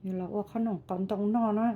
อยู่แล้วว่าขนมปังต้องนอนนะ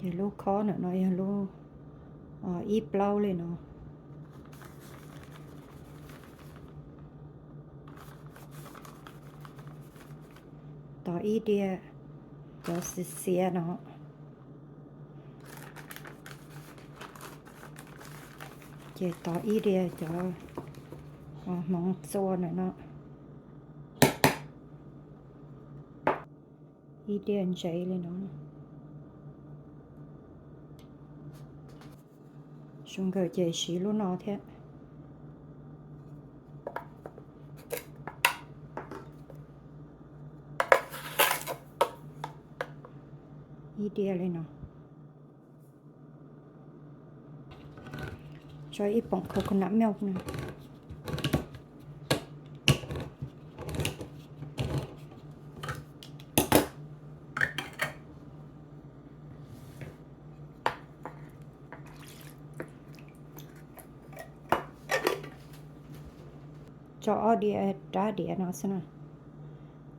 อย่าลูกคอหน่อยอย่าลูกอีเปล่าเลยเนาะต่ออีเดียจะเสียเนาะเจต่ออีเดียจะมองโซนเนาะอีเดียนใจเลยเนาะช่วงเกิดเจชีรุ่นนอแท้อีเดียเลยเนาะช่วยอีป่องโคโคนัทมิลค์นะจอเดียดาเดียเนาะสินะ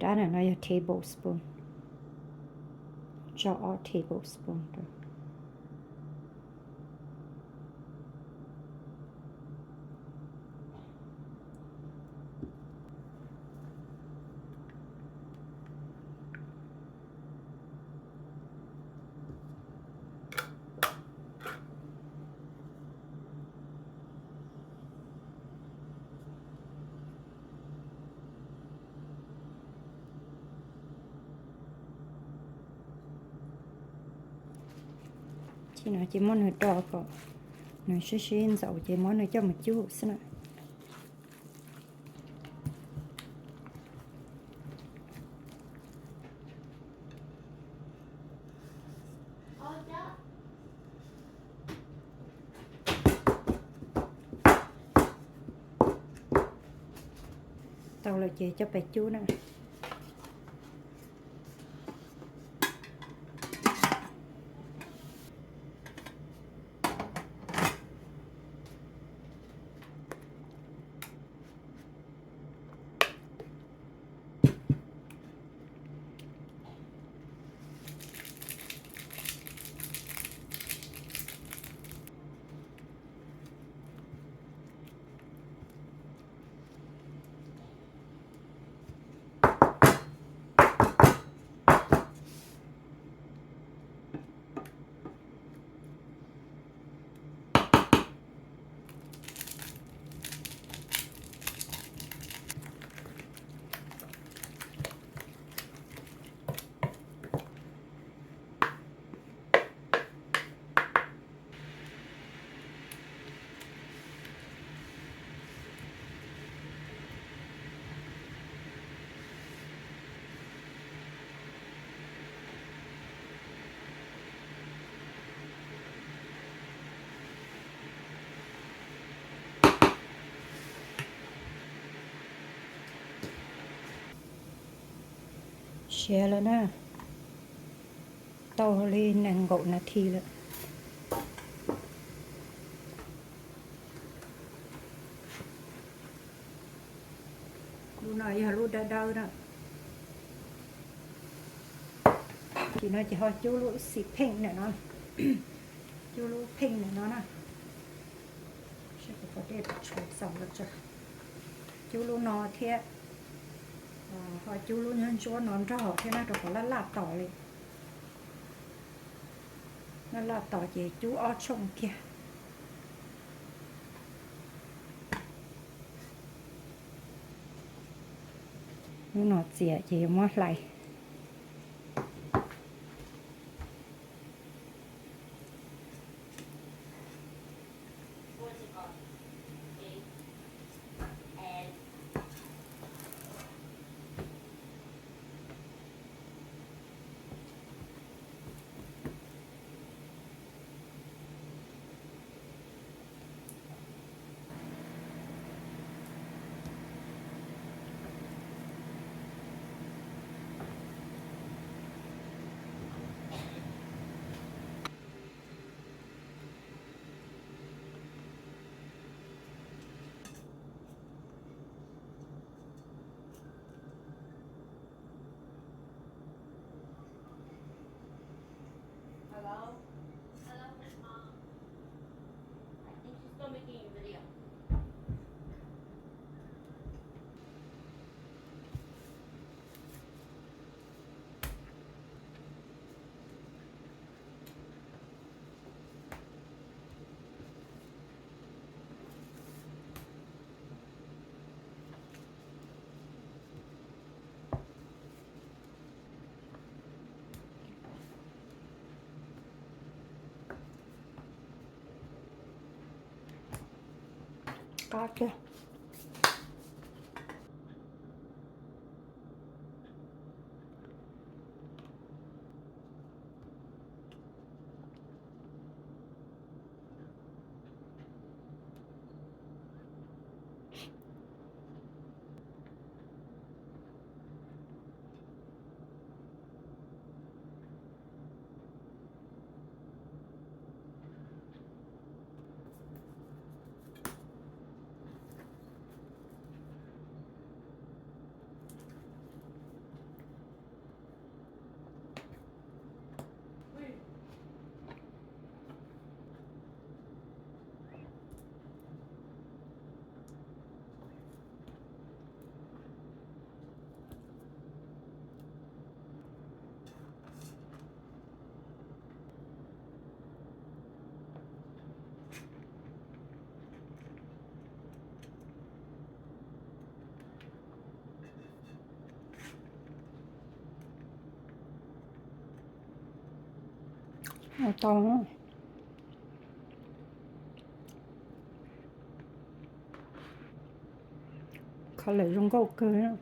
ดาหน่อย tablespoon จอ tablespoon ด้วยที่ไหนจีมอนหน่อยดอกก็หน่อยชิ้นๆจะจีมอนหน่อยจะมาจุ๊สินะเตาเราเจจะไปจุ๊นะแชร์แล้วนะเตาเลย1 นาทีแล้ว lúc nào giờ lúc đau đó thì nó chỉ hỏi chú lúc xịt pink này nó chú lúc pink này nó nè sẽ có để chụp xong rồi chứ chú lúc nó thế hỏi chú lúc nhân chúa nón cho họ thế nào rồi có lát tỏi liền nó lát tỏi chỉ chú ở trong kia lúc nó chĩa chỉ mất lại Hello? Hello, Mom. I think she's still making a video. có chưa toเขาเลยdùng gạo cơ nữa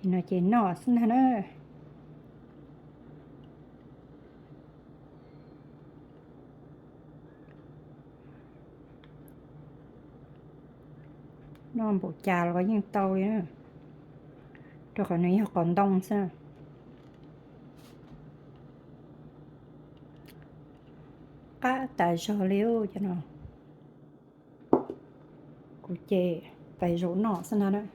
nó chỉ nọ xin hả nữa nó bộ trà là có những tàu nữa rồi còn này còn đông sao cá tại sao liêu cho nó cụ chè phải rủ nọ xin hả nữa